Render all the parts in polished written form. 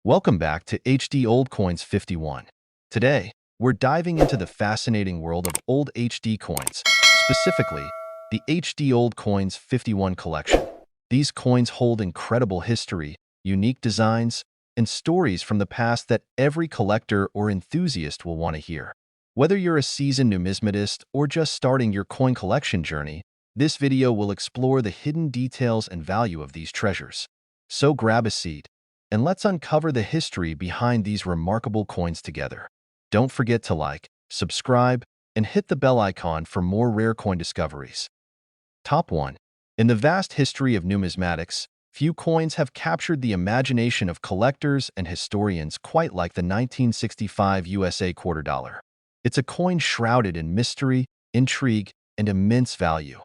Welcome back to HD Old Coins 51. Today, we're diving into the fascinating world of old HD coins, specifically the HD Old Coins 51 collection. These coins hold incredible history, unique designs, and stories from the past that every collector or enthusiast will want to hear. Whether you're a seasoned numismatist or just starting your coin collection journey, this video will explore the hidden details and value of these treasures. So grab a seat and let's uncover the history behind these remarkable coins together. Don't forget to like, subscribe, and hit the bell icon for more rare coin discoveries. Top 1. In the vast history of numismatics, few coins have captured the imagination of collectors and historians quite like the 1965 USA quarter dollar. It's a coin shrouded in mystery, intrigue, and immense value.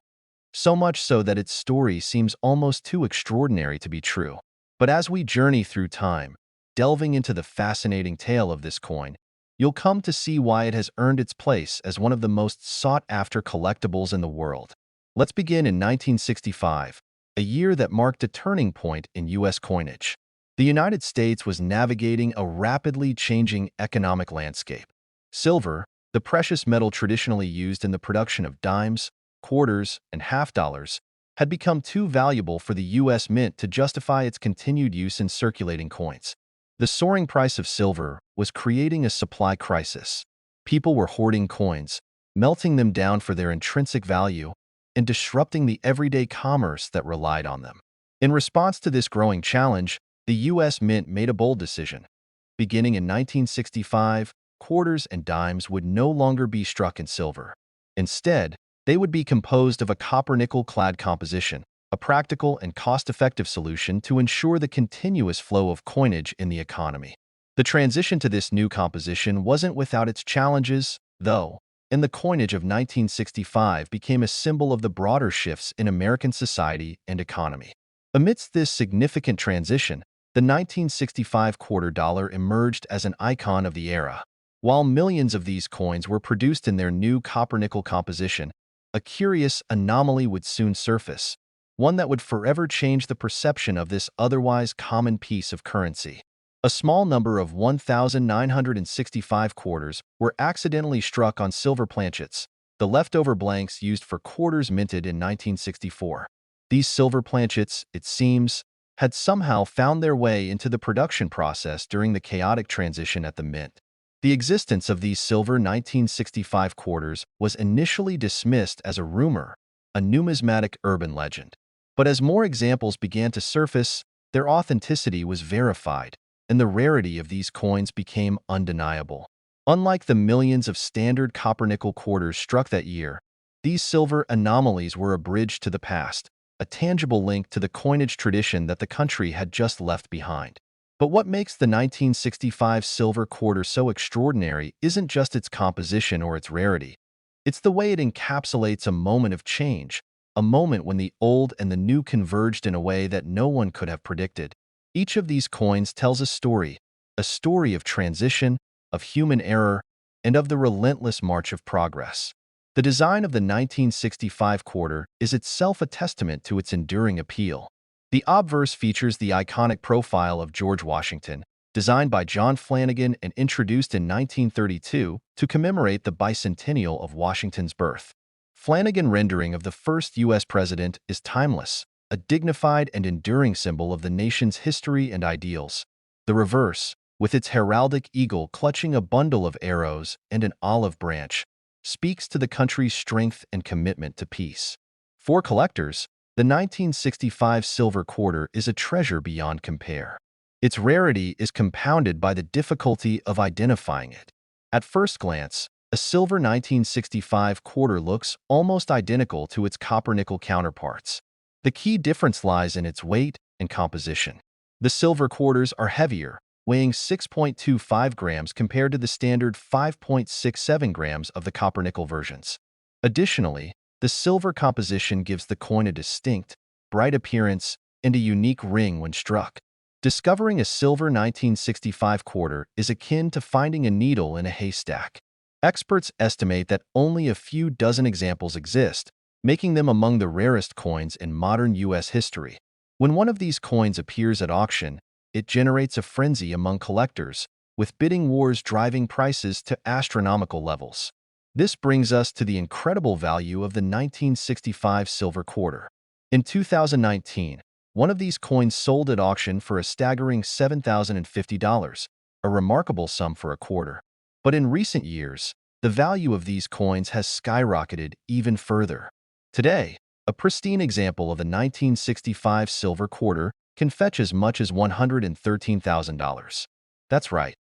So much so that its story seems almost too extraordinary to be true. But as we journey through time, delving into the fascinating tale of this coin, you'll come to see why it has earned its place as one of the most sought-after collectibles in the world. Let's begin in 1965, a year that marked a turning point in U.S. coinage. The United States was navigating a rapidly changing economic landscape. Silver, the precious metal traditionally used in the production of dimes, quarters, and half dollars, had become too valuable for the U.S. Mint to justify its continued use in circulating coins. The soaring price of silver was creating a supply crisis. People were hoarding coins, melting them down for their intrinsic value, and disrupting the everyday commerce that relied on them. In response to this growing challenge, the U.S. Mint made a bold decision. Beginning in 1965, quarters and dimes would no longer be struck in silver. Instead, they would be composed of a copper-nickel-clad composition, a practical and cost-effective solution to ensure the continuous flow of coinage in the economy. The transition to this new composition wasn't without its challenges, though, and the coinage of 1965 became a symbol of the broader shifts in American society and economy. Amidst this significant transition, the 1965 quarter dollar emerged as an icon of the era. While millions of these coins were produced in their new copper-nickel composition, a curious anomaly would soon surface, one that would forever change the perception of this otherwise common piece of currency. A small number of 1,965 quarters were accidentally struck on silver planchets, the leftover blanks used for quarters minted in 1964. These silver planchets, it seems, had somehow found their way into the production process during the chaotic transition at the Mint. The existence of these silver 1965 quarters was initially dismissed as a rumor, a numismatic urban legend. But as more examples began to surface, their authenticity was verified, and the rarity of these coins became undeniable. Unlike the millions of standard copper-nickel quarters struck that year, these silver anomalies were a bridge to the past, a tangible link to the coinage tradition that the country had just left behind. But what makes the 1965 silver quarter so extraordinary isn't just its composition or its rarity. It's the way it encapsulates a moment of change, a moment when the old and the new converged in a way that no one could have predicted. Each of these coins tells a story of transition, of human error, and of the relentless march of progress. The design of the 1965 quarter is itself a testament to its enduring appeal. The obverse features the iconic profile of George Washington, designed by John Flanagan and introduced in 1932 to commemorate the bicentennial of Washington's birth. Flanagan's rendering of the first U.S. president is timeless, a dignified and enduring symbol of the nation's history and ideals. The reverse, with its heraldic eagle clutching a bundle of arrows and an olive branch, speaks to the country's strength and commitment to peace. For collectors, the 1965 silver quarter is a treasure beyond compare. Its rarity is compounded by the difficulty of identifying it. At first glance, a silver 1965 quarter looks almost identical to its copper-nickel counterparts. The key difference lies in its weight and composition. The silver quarters are heavier, weighing 6.25 grams compared to the standard 5.67 grams of the copper-nickel versions. Additionally, the silver composition gives the coin a distinct, bright appearance and a unique ring when struck. Discovering a silver 1965 quarter is akin to finding a needle in a haystack. Experts estimate that only a few dozen examples exist, making them among the rarest coins in modern U.S. history. When one of these coins appears at auction, it generates a frenzy among collectors, with bidding wars driving prices to astronomical levels. This brings us to the incredible value of the 1965 silver quarter. In 2019, one of these coins sold at auction for a staggering $7,050, a remarkable sum for a quarter. But in recent years, the value of these coins has skyrocketed even further. Today, a pristine example of a 1965 silver quarter can fetch as much as $113,000. That's right.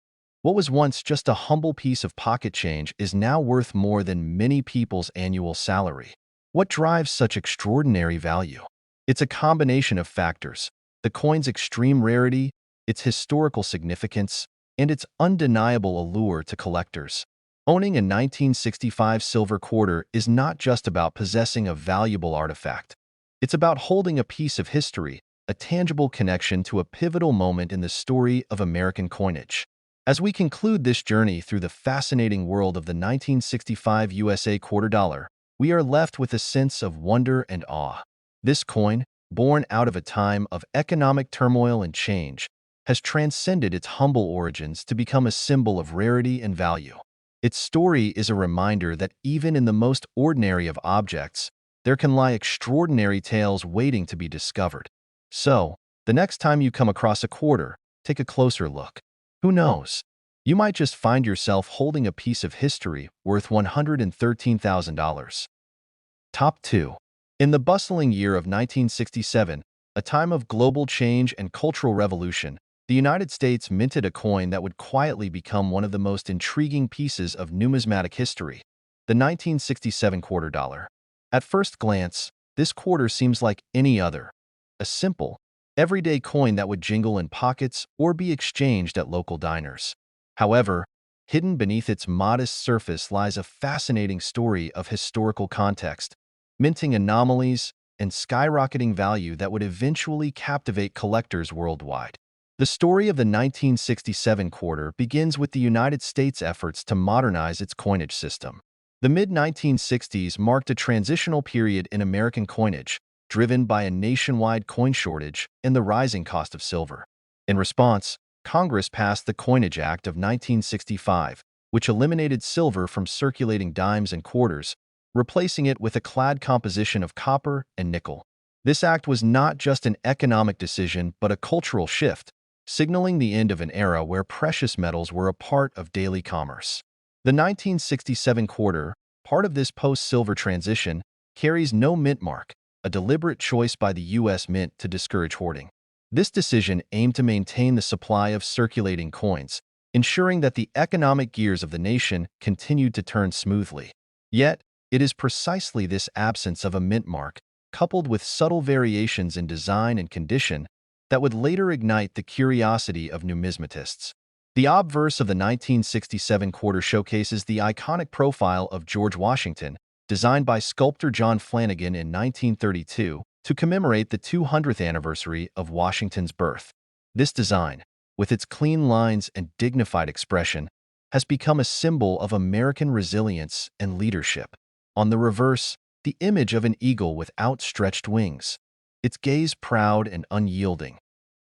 What was once just a humble piece of pocket change is now worth more than many people's annual salary. What drives such extraordinary value? It's a combination of factors: the coin's extreme rarity, its historical significance, and its undeniable allure to collectors. Owning a 1965 silver quarter is not just about possessing a valuable artifact. It's about holding a piece of history, a tangible connection to a pivotal moment in the story of American coinage. As we conclude this journey through the fascinating world of the 1965 USA quarter dollar, we are left with a sense of wonder and awe. This coin, born out of a time of economic turmoil and change, has transcended its humble origins to become a symbol of rarity and value. Its story is a reminder that even in the most ordinary of objects, there can lie extraordinary tales waiting to be discovered. So, the next time you come across a quarter, take a closer look. Who knows? You might just find yourself holding a piece of history worth $113,000. Top 2. In the bustling year of 1967, a time of global change and cultural revolution, the United States minted a coin that would quietly become one of the most intriguing pieces of numismatic history: the 1967 quarter dollar. At first glance, this quarter seems like any other, a simple, everyday coin that would jingle in pockets or be exchanged at local diners. However, hidden beneath its modest surface lies a fascinating story of historical context, minting anomalies, and skyrocketing value that would eventually captivate collectors worldwide. The story of the 1967 quarter begins with the United States' efforts to modernize its coinage system. The mid-1960s marked a transitional period in American coinage, driven by a nationwide coin shortage and the rising cost of silver. In response, Congress passed the Coinage Act of 1965, which eliminated silver from circulating dimes and quarters, replacing it with a clad composition of copper and nickel. This act was not just an economic decision but a cultural shift, signaling the end of an era where precious metals were a part of daily commerce. The 1967 quarter, part of this post-silver transition, carries no mint mark, a deliberate choice by the U.S. Mint to discourage hoarding. This decision aimed to maintain the supply of circulating coins, ensuring that the economic gears of the nation continued to turn smoothly. Yet, it is precisely this absence of a mint mark, coupled with subtle variations in design and condition, that would later ignite the curiosity of numismatists. The obverse of the 1967 quarter showcases the iconic profile of George Washington, designed by sculptor John Flanagan in 1932 to commemorate the 200th anniversary of Washington's birth. This design, with its clean lines and dignified expression, has become a symbol of American resilience and leadership. On the reverse, the image of an eagle with outstretched wings, its gaze proud and unyielding,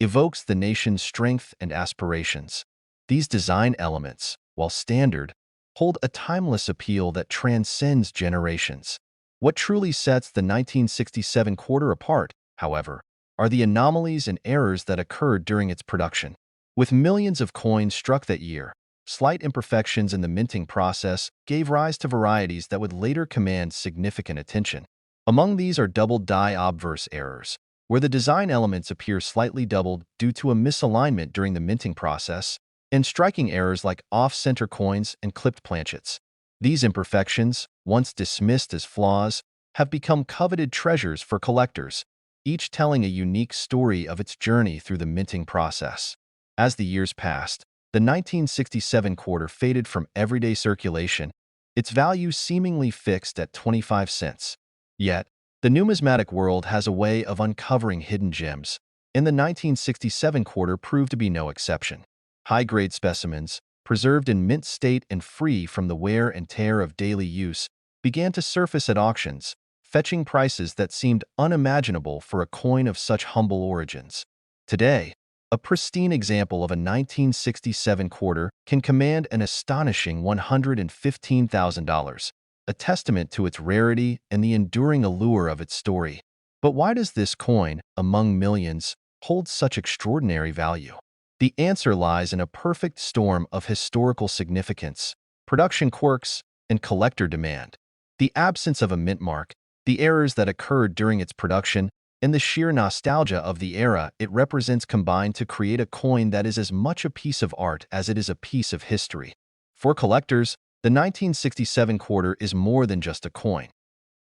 evokes the nation's strength and aspirations. These design elements, while standard, hold a timeless appeal that transcends generations. What truly sets the 1967 quarter apart, however, are the anomalies and errors that occurred during its production. With millions of coins struck that year, slight imperfections in the minting process gave rise to varieties that would later command significant attention. Among these are double die obverse errors, where the design elements appear slightly doubled due to a misalignment during the minting process, and striking errors like off-center coins and clipped planchets. These imperfections, once dismissed as flaws, have become coveted treasures for collectors, each telling a unique story of its journey through the minting process. As the years passed, the 1967 quarter faded from everyday circulation, its value seemingly fixed at 25 cents. Yet, the numismatic world has a way of uncovering hidden gems, and the 1967 quarter proved to be no exception. High-grade specimens, preserved in mint state and free from the wear and tear of daily use, began to surface at auctions, fetching prices that seemed unimaginable for a coin of such humble origins. Today, A pristine example of a 1967 quarter can command an astonishing $115,000, a testament to its rarity and the enduring allure of its story. But why does this coin, among millions, hold such extraordinary value? The answer lies in a perfect storm of historical significance, production quirks, and collector demand. The absence of a mint mark, the errors that occurred during its production, and the sheer nostalgia of the era it represents combine to create a coin that is as much a piece of art as it is a piece of history. For collectors, the 1967 quarter is more than just a coin.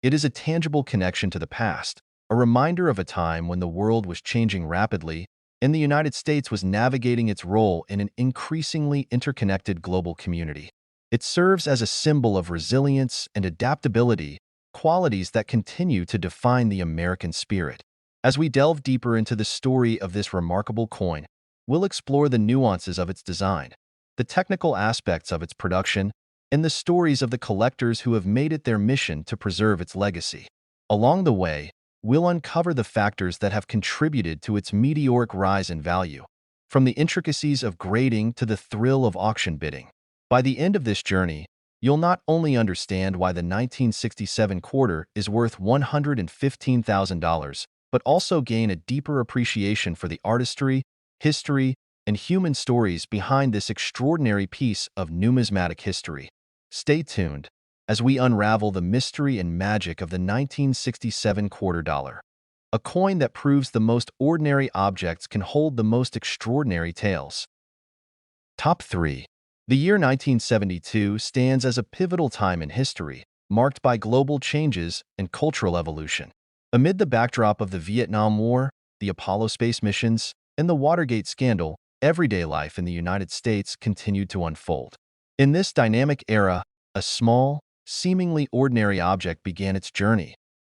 It is a tangible connection to the past, a reminder of a time when the world was changing rapidly and the United States was navigating its role in an increasingly interconnected global community. It serves as a symbol of resilience and adaptability, qualities that continue to define the American spirit. As we delve deeper into the story of this remarkable coin, we'll explore the nuances of its design, the technical aspects of its production, and the stories of the collectors who have made it their mission to preserve its legacy. Along the way, we'll uncover the factors that have contributed to its meteoric rise in value, from the intricacies of grading to the thrill of auction bidding. By the end of this journey, you'll not only understand why the 1967 quarter is worth $115,000, but also gain a deeper appreciation for the artistry, history, and human stories behind this extraordinary piece of numismatic history. Stay tuned as we unravel the mystery and magic of the 1967 quarter dollar, a coin that proves the most ordinary objects can hold the most extraordinary tales. Top 3. The year 1972 stands as a pivotal time in history, marked by global changes and cultural evolution. Amid the backdrop of the Vietnam War, the Apollo space missions, and the Watergate scandal, everyday life in the United States continued to unfold. In this dynamic era, a small, seemingly ordinary object began its journey,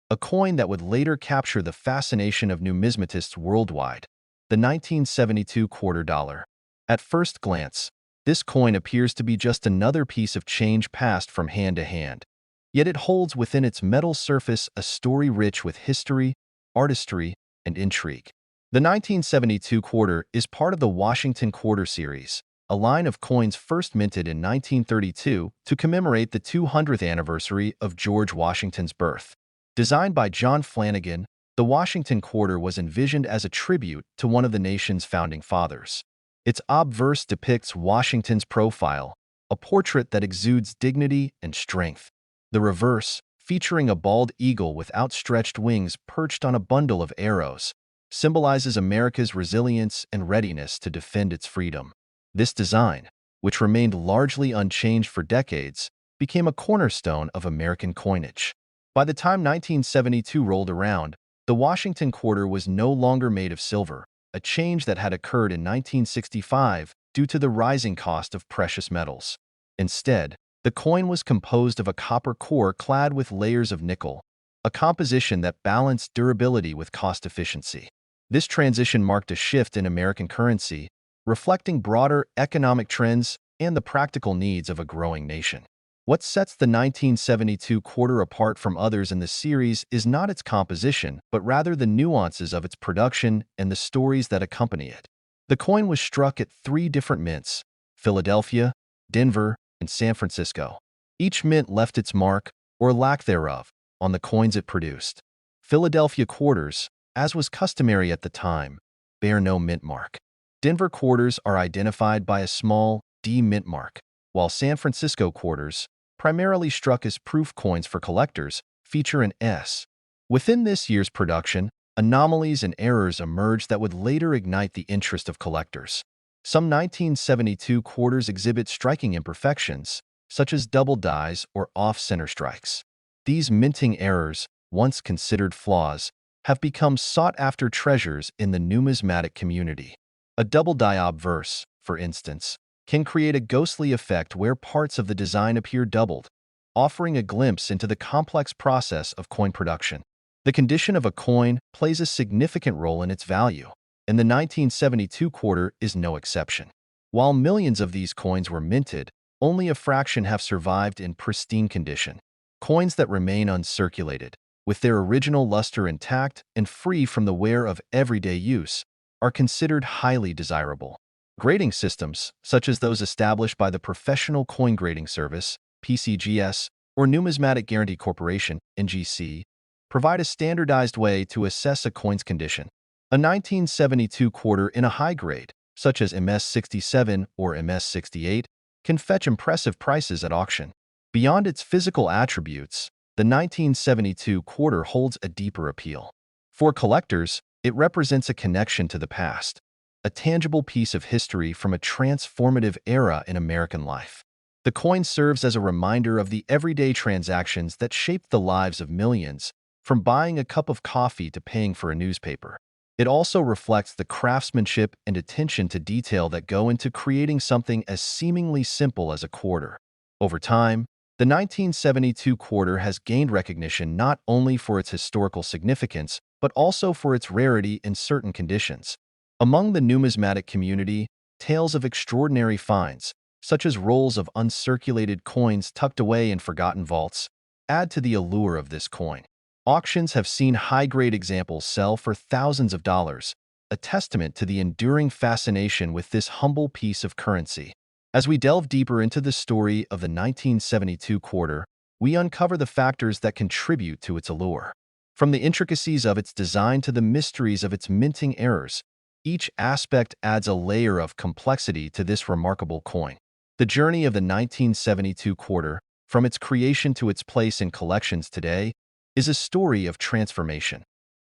a coin that would later capture the fascination of numismatists worldwide, the 1972 quarter dollar. At first glance, this coin appears to be just another piece of change passed from hand to hand. Yet it holds within its metal surface a story rich with history, artistry, and intrigue. The 1972 quarter is part of the Washington Quarter series, a line of coins first minted in 1932 to commemorate the 200th anniversary of George Washington's birth. Designed by John Flanagan, the Washington Quarter was envisioned as a tribute to one of the nation's founding fathers. Its obverse depicts Washington's profile, a portrait that exudes dignity and strength. The reverse, featuring a bald eagle with outstretched wings perched on a bundle of arrows, symbolizes America's resilience and readiness to defend its freedom. This design, which remained largely unchanged for decades, became a cornerstone of American coinage. By the time 1972 rolled around, the Washington Quarter was no longer made of silver, a change that had occurred in 1965 due to the rising cost of precious metals. Instead, the coin was composed of a copper core clad with layers of nickel, a composition that balanced durability with cost efficiency. This transition marked a shift in American currency, reflecting broader economic trends and the practical needs of a growing nation. What sets the 1972 quarter apart from others in the series is not its composition, but rather the nuances of its production and the stories that accompany it. The coin was struck at 3 different mints: Philadelphia, Denver, and San Francisco. Each mint left its mark, or lack thereof, on the coins it produced. Philadelphia quarters, as was customary at the time, bear no mint mark. Denver quarters are identified by a small D mint mark, while San Francisco quarters, primarily struck as proof coins for collectors, feature an S. Within this year's production, anomalies and errors emerged that would later ignite the interest of collectors. Some 1972 quarters exhibit striking imperfections, such as double dies or off-center strikes. These minting errors, once considered flaws, have become sought-after treasures in the numismatic community. A double die obverse, for instance, can create a ghostly effect where parts of the design appear doubled, offering a glimpse into the complex process of coin production. The condition of a coin plays a significant role in its value, and the 1972 quarter is no exception. While millions of these coins were minted, only a fraction have survived in pristine condition. Coins that remain uncirculated, with their original luster intact and free from the wear of everyday use, are considered highly desirable. Grading systems, such as those established by the Professional Coin Grading Service, PCGS, or Numismatic Guarantee Corporation, NGC, provide a standardized way to assess a coin's condition. A 1972 quarter in a high grade, such as MS-67 or MS-68, can fetch impressive prices at auction. Beyond its physical attributes, the 1972 quarter holds a deeper appeal. For collectors, it represents a connection to the past, a tangible piece of history from a transformative era in American life. The coin serves as a reminder of the everyday transactions that shaped the lives of millions, from buying a cup of coffee to paying for a newspaper. It also reflects the craftsmanship and attention to detail that go into creating something as seemingly simple as a quarter. Over time, the 1972 quarter has gained recognition not only for its historical significance, but also for its rarity in certain conditions. Among the numismatic community, tales of extraordinary finds, such as rolls of uncirculated coins tucked away in forgotten vaults, add to the allure of this coin. Auctions have seen high-grade examples sell for thousands of dollars, a testament to the enduring fascination with this humble piece of currency. As we delve deeper into the story of the 1972 quarter, we uncover the factors that contribute to its allure. From the intricacies of its design to the mysteries of its minting errors, each aspect adds a layer of complexity to this remarkable coin. The journey of the 1972 quarter, from its creation to its place in collections today, is a story of transformation,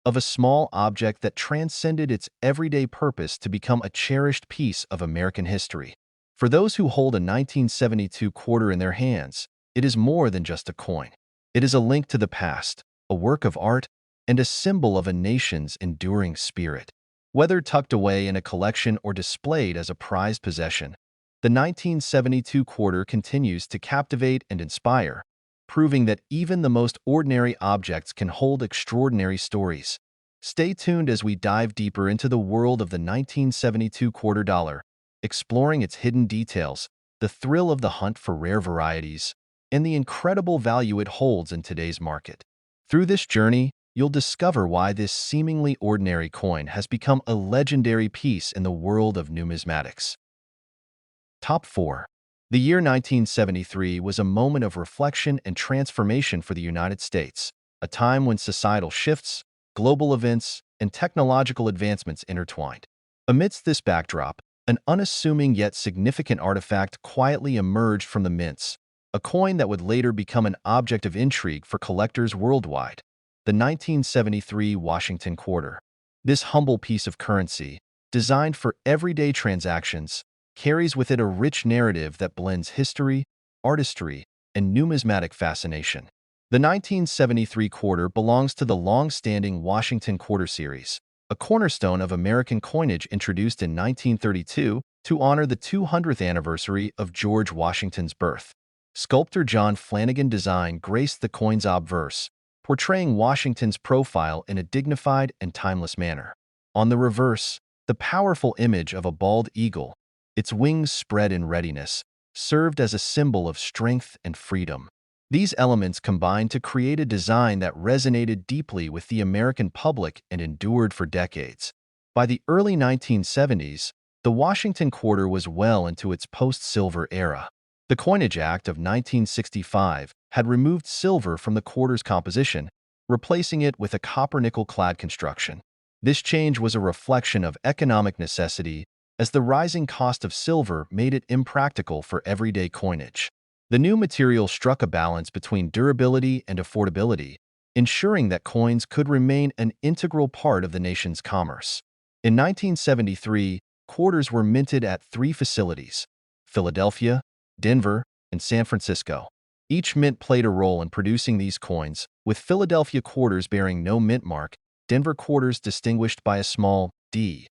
of a small object that transcended its everyday purpose to become a cherished piece of American history. For those who hold a 1972 quarter in their hands, it is more than just a coin. It is a link to the past, a work of art, and a symbol of a nation's enduring spirit. Whether tucked away in a collection or displayed as a prized possession, the 1972 quarter continues to captivate and inspire, proving that even the most ordinary objects can hold extraordinary stories. Stay tuned as we dive deeper into the world of the 1972 quarter dollar, exploring its hidden details, the thrill of the hunt for rare varieties, and the incredible value it holds in today's market. Through this journey, you'll discover why this seemingly ordinary coin has become a legendary piece in the world of numismatics. Top 4. The year 1973 was a moment of reflection and transformation for the United States, a time when societal shifts, global events, and technological advancements intertwined. Amidst this backdrop, an unassuming yet significant artifact quietly emerged from the mints, a coin that would later become an object of intrigue for collectors worldwide: the 1973 Washington quarter. This humble piece of currency, designed for everyday transactions, carries with it a rich narrative that blends history, artistry, and numismatic fascination. The 1973 quarter belongs to the long-standing Washington Quarter series, a cornerstone of American coinage introduced in 1932 to honor the 200th anniversary of George Washington's birth. Sculptor John Flanagan design graced the coin's obverse, portraying Washington's profile in a dignified and timeless manner. On the reverse, the powerful image of a bald eagle, its wings spread in readiness, served as a symbol of strength and freedom. These elements combined to create a design that resonated deeply with the American public and endured for decades. By the early 1970s, the Washington quarter was well into its post-silver era. The Coinage Act of 1965 had removed silver from the quarter's composition, replacing it with a copper-nickel-clad construction. This change was a reflection of economic necessity, as the rising cost of silver made it impractical for everyday coinage. The new material struck a balance between durability and affordability, ensuring that coins could remain an integral part of the nation's commerce. In 1973, quarters were minted at 3 facilities: Philadelphia, Denver, and San Francisco. Each mint played a role in producing these coins, with Philadelphia quarters bearing no mint mark, Denver quarters distinguished by a small D,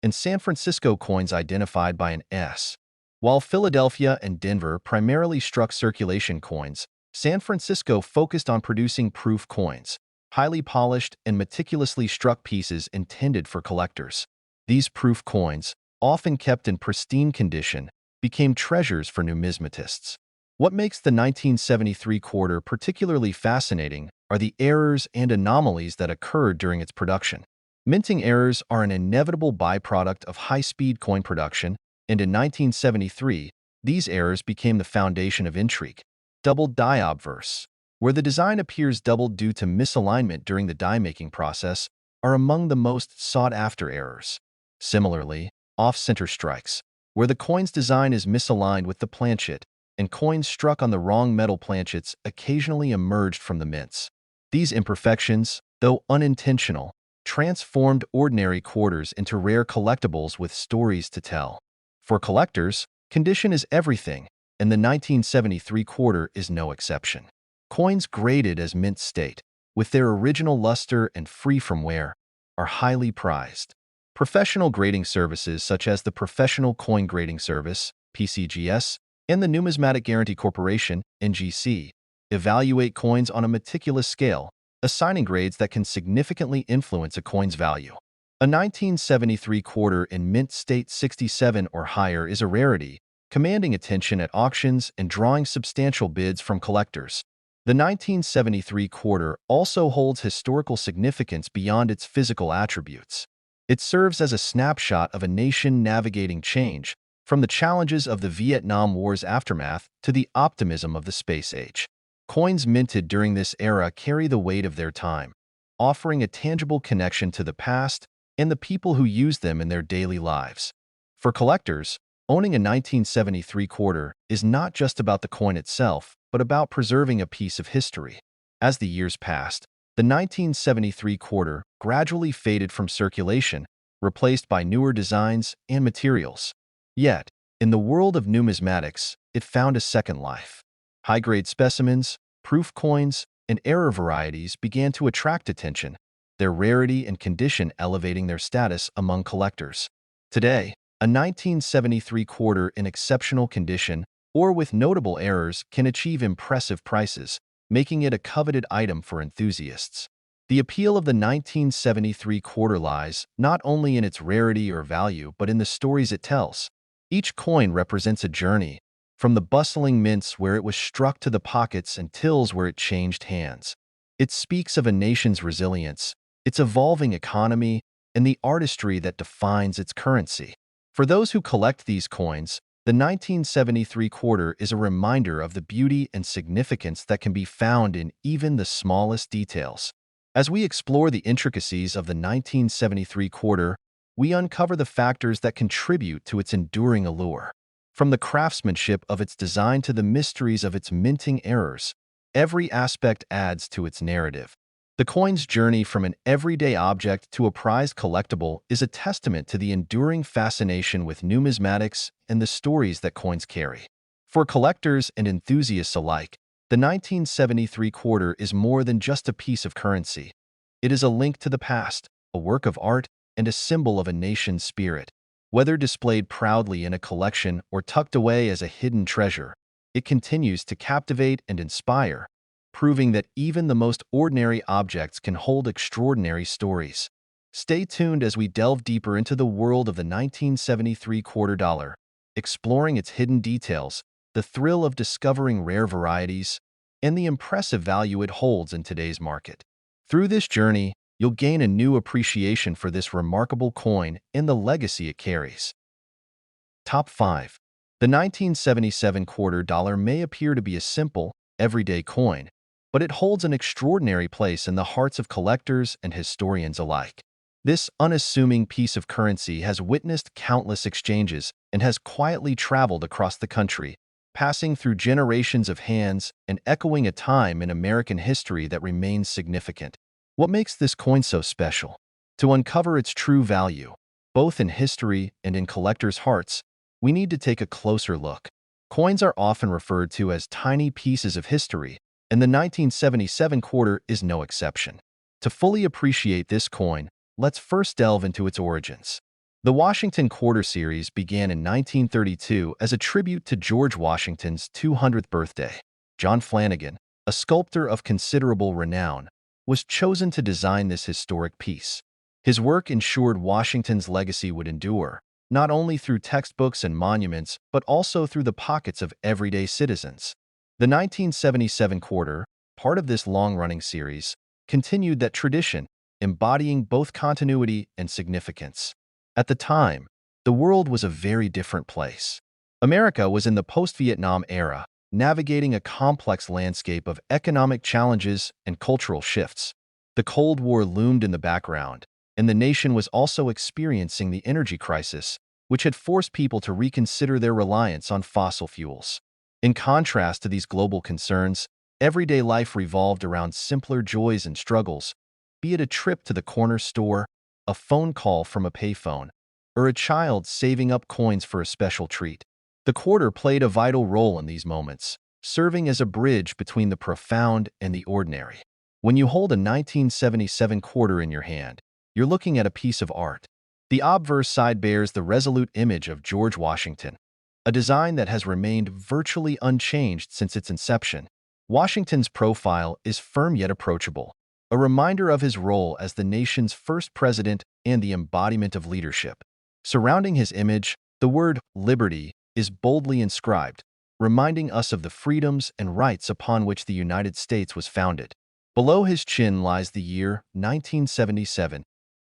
and San Francisco coins identified by an S. While Philadelphia and Denver primarily struck circulation coins, San Francisco focused on producing proof coins, highly polished and meticulously struck pieces intended for collectors. These proof coins, often kept in pristine condition, became treasures for numismatists. What makes the 1973 quarter particularly fascinating are the errors and anomalies that occurred during its production. Minting errors are an inevitable byproduct of high-speed coin production, and in 1973, these errors became the foundation of intrigue. Doubled die obverse, where the design appears doubled due to misalignment during the die-making process, are among the most sought-after errors. Similarly, off-center strikes, where the coin's design is misaligned with the planchet, and coins struck on the wrong metal planchets occasionally emerged from the mints. These imperfections, though unintentional, transformed ordinary quarters into rare collectibles with stories to tell. For collectors, condition is everything, and the 1973 quarter is no exception. Coins graded as mint state, with their original luster and free from wear, are highly prized. Professional grading services such as the Professional Coin Grading Service, PCGS, and the Numismatic Guarantee Corporation, NGC, evaluate coins on a meticulous scale, assigning grades that can significantly influence a coin's value. A 1973 quarter in mint state 67 or higher is a rarity, commanding attention at auctions and drawing substantial bids from collectors. The 1973 quarter also holds historical significance beyond its physical attributes. It serves as a snapshot of a nation navigating change, from the challenges of the Vietnam War's aftermath to the optimism of the space age. Coins minted during this era carry the weight of their time, offering a tangible connection to the past and the people who use them in their daily lives. For collectors, owning a 1973 quarter is not just about the coin itself, but about preserving a piece of history. As the years passed, the 1973 quarter gradually faded from circulation, replaced by newer designs and materials. Yet, in the world of numismatics, it found a second life. High-grade specimens, proof coins, and error varieties began to attract attention, their rarity and condition elevating their status among collectors. Today, a 1973 quarter in exceptional condition or with notable errors can achieve impressive prices, making it a coveted item for enthusiasts. The appeal of the 1973 quarter lies not only in its rarity or value but in the stories it tells. Each coin represents a journey, from the bustling mints where it was struck to the pockets and tills where it changed hands. It speaks of a nation's resilience, its evolving economy, and the artistry that defines its currency. For those who collect these coins, the 1973 quarter is a reminder of the beauty and significance that can be found in even the smallest details. As we explore the intricacies of the 1973 quarter, we uncover the factors that contribute to its enduring allure. From the craftsmanship of its design to the mysteries of its minting errors, every aspect adds to its narrative. The coin's journey from an everyday object to a prized collectible is a testament to the enduring fascination with numismatics and the stories that coins carry. For collectors and enthusiasts alike, the 1973 quarter is more than just a piece of currency. It is a link to the past, a work of art, and a symbol of a nation's spirit. Whether displayed proudly in a collection or tucked away as a hidden treasure, it continues to captivate and inspire, proving that even the most ordinary objects can hold extraordinary stories. Stay tuned as we delve deeper into the world of the 1973 quarter dollar, exploring its hidden details, the thrill of discovering rare varieties, and the impressive value it holds in today's market. Through this journey, you'll gain a new appreciation for this remarkable coin and the legacy it carries. Top 5. The 1977 quarter dollar may appear to be a simple, everyday coin, but it holds an extraordinary place in the hearts of collectors and historians alike. This unassuming piece of currency has witnessed countless exchanges and has quietly traveled across the country, passing through generations of hands and echoing a time in American history that remains significant. What makes this coin so special? To uncover its true value, both in history and in collectors' hearts, we need to take a closer look. Coins are often referred to as tiny pieces of history, and the 1977 quarter is no exception. To fully appreciate this coin, let's first delve into its origins. The Washington Quarter Series began in 1932 as a tribute to George Washington's 200th birthday. John Flanagan, a sculptor of considerable renown, was chosen to design this historic piece. His work ensured Washington's legacy would endure, not only through textbooks and monuments, but also through the pockets of everyday citizens. The 1977 quarter, part of this long-running series, continued that tradition, embodying both continuity and significance. At the time, the world was a very different place. America was in the post-Vietnam era, navigating a complex landscape of economic challenges and cultural shifts. The Cold War loomed in the background, and the nation was also experiencing the energy crisis, which had forced people to reconsider their reliance on fossil fuels. In contrast to these global concerns, everyday life revolved around simpler joys and struggles, be it a trip to the corner store, a phone call from a payphone, or a child saving up coins for a special treat. The quarter played a vital role in these moments, serving as a bridge between the profound and the ordinary. When you hold a 1977 quarter in your hand, you're looking at a piece of art. The obverse side bears the resolute image of George Washington, a design that has remained virtually unchanged since its inception. Washington's profile is firm yet approachable, a reminder of his role as the nation's first president and the embodiment of leadership. Surrounding his image, the word liberty is boldly inscribed, reminding us of the freedoms and rights upon which the United States was founded. Below his chin lies the year 1977,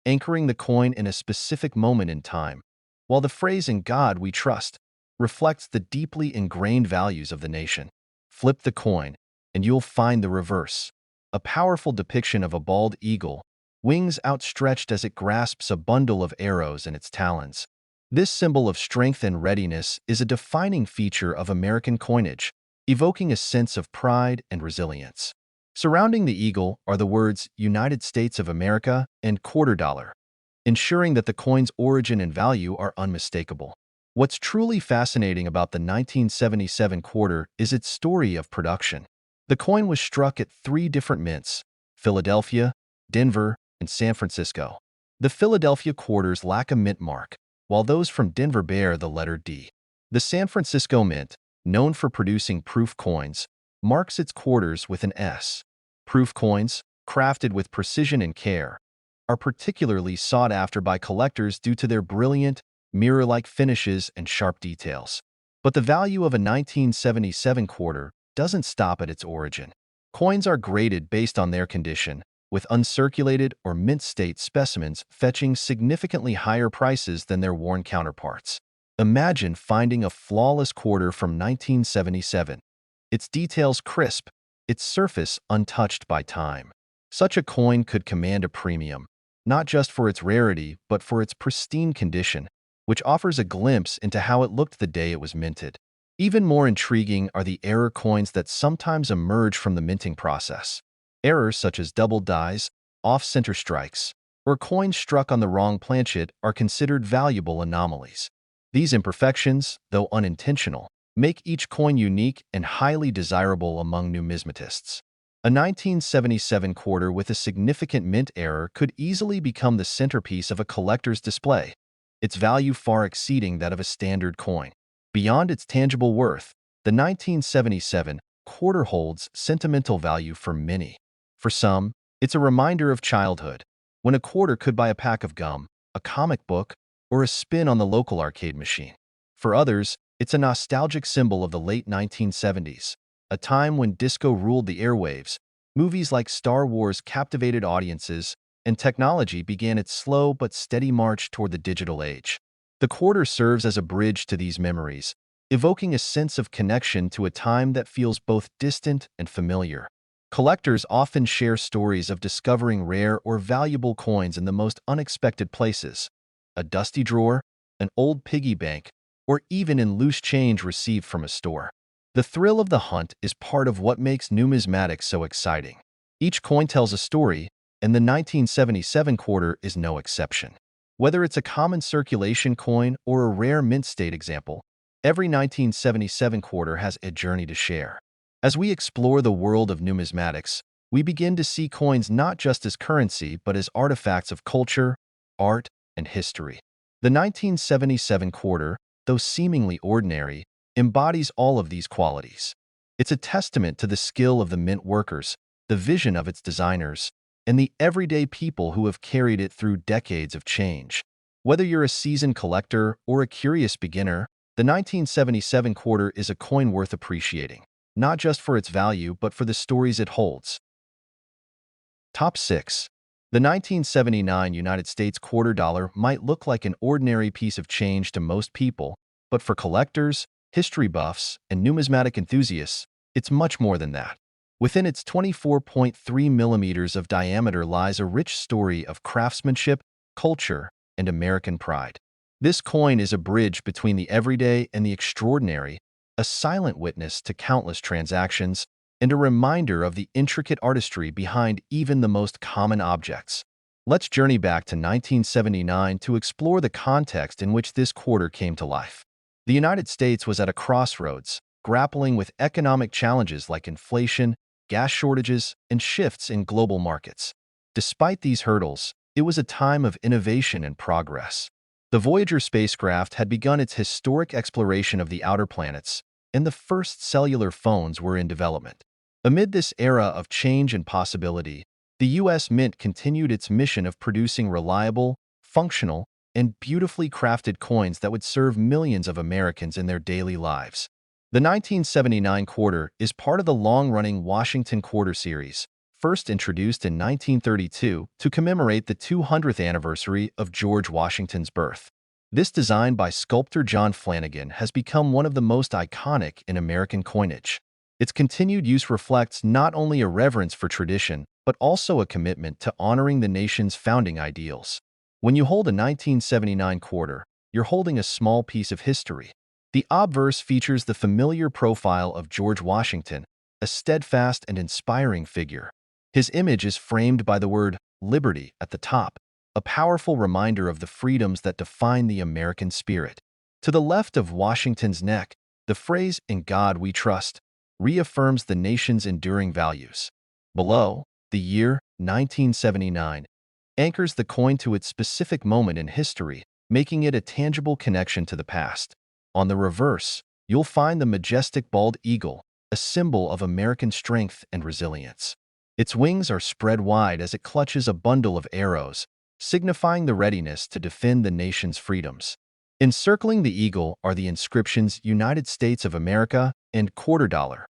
anchoring the coin in a specific moment in time, while the phrase "In God We Trust" reflects the deeply ingrained values of the nation. Flip the coin, and you'll find the reverse, a powerful depiction of a bald eagle, wings outstretched as it grasps a bundle of arrows in its talons. This symbol of strength and readiness is a defining feature of American coinage, evoking a sense of pride and resilience. Surrounding the eagle are the words United States of America and quarter dollar, ensuring that the coin's origin and value are unmistakable. What's truly fascinating about the 1977 quarter is its story of production. The coin was struck at 3 different mints: Philadelphia, Denver, and San Francisco. The Philadelphia quarters lack a mint mark, while those from Denver bear the letter D. The San Francisco Mint, known for producing proof coins, marks its quarters with an S. Proof coins, crafted with precision and care, are particularly sought after by collectors due to their brilliant, mirror-like finishes and sharp details. But the value of a 1977 quarter doesn't stop at its origin. Coins are graded based on their condition, with uncirculated or mint-state specimens fetching significantly higher prices than their worn counterparts. Imagine finding a flawless quarter from 1977. Its details crisp, its surface untouched by time. Such a coin could command a premium, not just for its rarity, but for its pristine condition, which offers a glimpse into how it looked the day it was minted. Even more intriguing are the error coins that sometimes emerge from the minting process. Errors such as double dies, off-center strikes, or coins struck on the wrong planchet are considered valuable anomalies. These imperfections, though unintentional, make each coin unique and highly desirable among numismatists. A 1977 quarter with a significant mint error could easily become the centerpiece of a collector's display, its value far exceeding that of a standard coin. Beyond its tangible worth, the 1977 quarter holds sentimental value for many. For some, it's a reminder of childhood, when a quarter could buy a pack of gum, a comic book, or a spin on the local arcade machine. For others, it's a nostalgic symbol of the late 1970s, a time when disco ruled the airwaves, movies like Star Wars captivated audiences, and technology began its slow but steady march toward the digital age. The quarter serves as a bridge to these memories, evoking a sense of connection to a time that feels both distant and familiar. Collectors often share stories of discovering rare or valuable coins in the most unexpected places: a dusty drawer, an old piggy bank, or even in loose change received from a store. The thrill of the hunt is part of what makes numismatics so exciting. Each coin tells a story, and the 1977 quarter is no exception. Whether it's a common circulation coin or a rare mint-state example, every 1977 quarter has a journey to share. As we explore the world of numismatics, we begin to see coins not just as currency but as artifacts of culture, art, and history. The 1977 quarter, though seemingly ordinary, embodies all of these qualities. It's a testament to the skill of the mint workers, the vision of its designers, and the everyday people who have carried it through decades of change. Whether you're a seasoned collector or a curious beginner, the 1977 quarter is a coin worth appreciating, not just for its value but for the stories it holds. Top 6. The 1979 United States quarter dollar might look like an ordinary piece of change to most people, but for collectors, history buffs, and numismatic enthusiasts, it's much more than that. Within its 24.3 millimeters of diameter lies a rich story of craftsmanship, culture, and American pride. This coin is a bridge between the everyday and the extraordinary, a silent witness to countless transactions, and a reminder of the intricate artistry behind even the most common objects. Let's journey back to 1979 to explore the context in which this quarter came to life. The United States was at a crossroads, grappling with economic challenges like inflation, gas shortages, and shifts in global markets. Despite these hurdles, it was a time of innovation and progress. The Voyager spacecraft had begun its historic exploration of the outer planets, and the first cellular phones were in development. Amid this era of change and possibility, the U.S. Mint continued its mission of producing reliable, functional, and beautifully crafted coins that would serve millions of Americans in their daily lives. The 1979 quarter is part of the long-running Washington Quarter series, first introduced in 1932 to commemorate the 200th anniversary of George Washington's birth. This design by sculptor John Flanagan has become one of the most iconic in American coinage. Its continued use reflects not only a reverence for tradition, but also a commitment to honoring the nation's founding ideals. When you hold a 1979 quarter, you're holding a small piece of history. The obverse features the familiar profile of George Washington, a steadfast and inspiring figure. His image is framed by the word liberty at the top, a powerful reminder of the freedoms that define the American spirit. To the left of Washington's neck, the phrase "In God We Trust" reaffirms the nation's enduring values. Below, the year 1979 anchors the coin to its specific moment in history, making it a tangible connection to the past. On the reverse, you'll find the majestic bald eagle, a symbol of American strength and resilience. Its wings are spread wide as it clutches a bundle of arrows, signifying the readiness to defend the nation's freedoms. Encircling the eagle are the inscriptions United States of America and quarter dollar,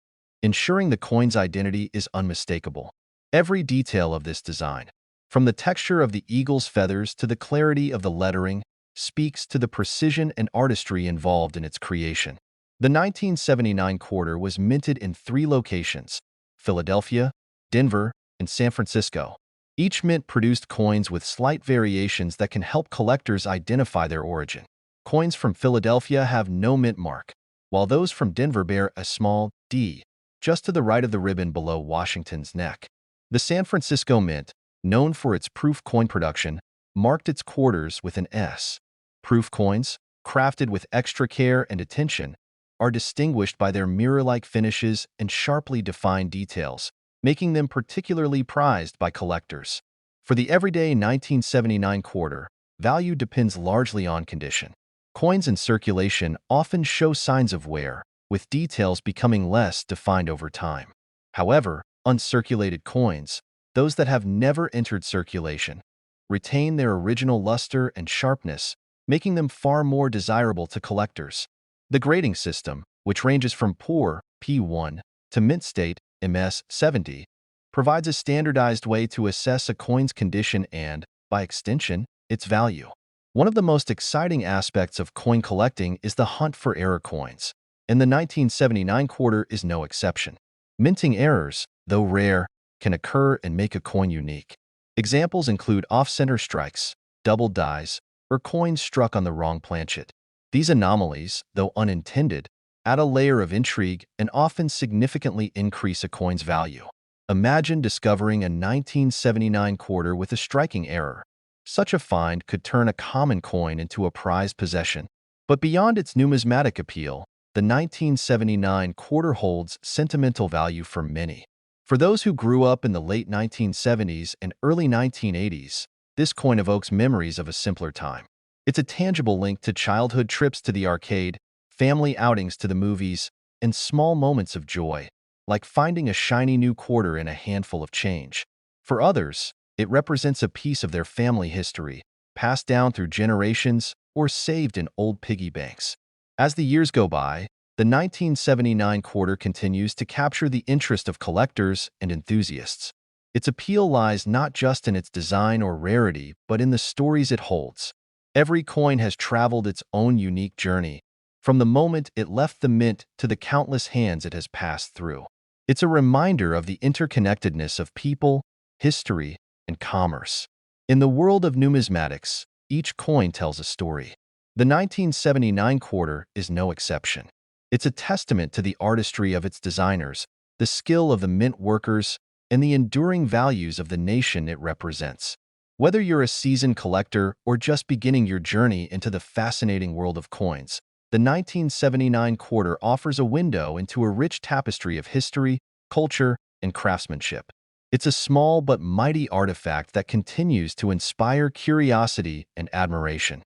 ensuring the coin's identity is unmistakable. Every detail of this design, from the texture of the eagle's feathers to the clarity of the lettering, speaks to the precision and artistry involved in its creation. The 1979 quarter was minted in 3 locations: Philadelphia, Denver, and San Francisco. Each mint produced coins with slight variations that can help collectors identify their origin. Coins from Philadelphia have no mint mark, while those from Denver bear a small D just to the right of the ribbon below Washington's neck. The San Francisco Mint, known for its proof coin production, marked its quarters with an S. Proof coins, crafted with extra care and attention, are distinguished by their mirror-like finishes and sharply defined details, making them particularly prized by collectors. For the everyday 1979 quarter, value depends largely on condition. Coins in circulation often show signs of wear, with details becoming less defined over time. However, uncirculated coins, those that have never entered circulation, retain their original luster and sharpness, making them far more desirable to collectors. The grading system, which ranges from poor P1 to mint state MS-70, provides a standardized way to assess a coin's condition and, by extension, its value. One of the most exciting aspects of coin collecting is the hunt for error coins, and the 1979 quarter is no exception. Minting errors, though rare, can occur and make a coin unique. Examples include off-center strikes, double dies, or coins struck on the wrong planchet. These anomalies, though unintended, add a layer of intrigue and often significantly increase a coin's value. Imagine discovering a 1979 quarter with a striking error. Such a find could turn a common coin into a prized possession. But beyond its numismatic appeal, the 1979 quarter holds sentimental value for many. For those who grew up in the late 1970s and early 1980s, this coin evokes memories of a simpler time. It's a tangible link to childhood trips to the arcade, family outings to the movies, and small moments of joy, like finding a shiny new quarter in a handful of change. For others, it represents a piece of their family history, passed down through generations or saved in old piggy banks. As the years go by, the 1979 quarter continues to capture the interest of collectors and enthusiasts. Its appeal lies not just in its design or rarity, but in the stories it holds. Every coin has traveled its own unique journey, from the moment it left the mint to the countless hands it has passed through. It's a reminder of the interconnectedness of people, history, and commerce. In the world of numismatics, each coin tells a story. The 1979 quarter is no exception. It's a testament to the artistry of its designers, the skill of the mint workers, and the enduring values of the nation it represents. Whether you're a seasoned collector or just beginning your journey into the fascinating world of coins, the 1979 quarter offers a window into a rich tapestry of history, culture, and craftsmanship. It's a small but mighty artifact that continues to inspire curiosity and admiration.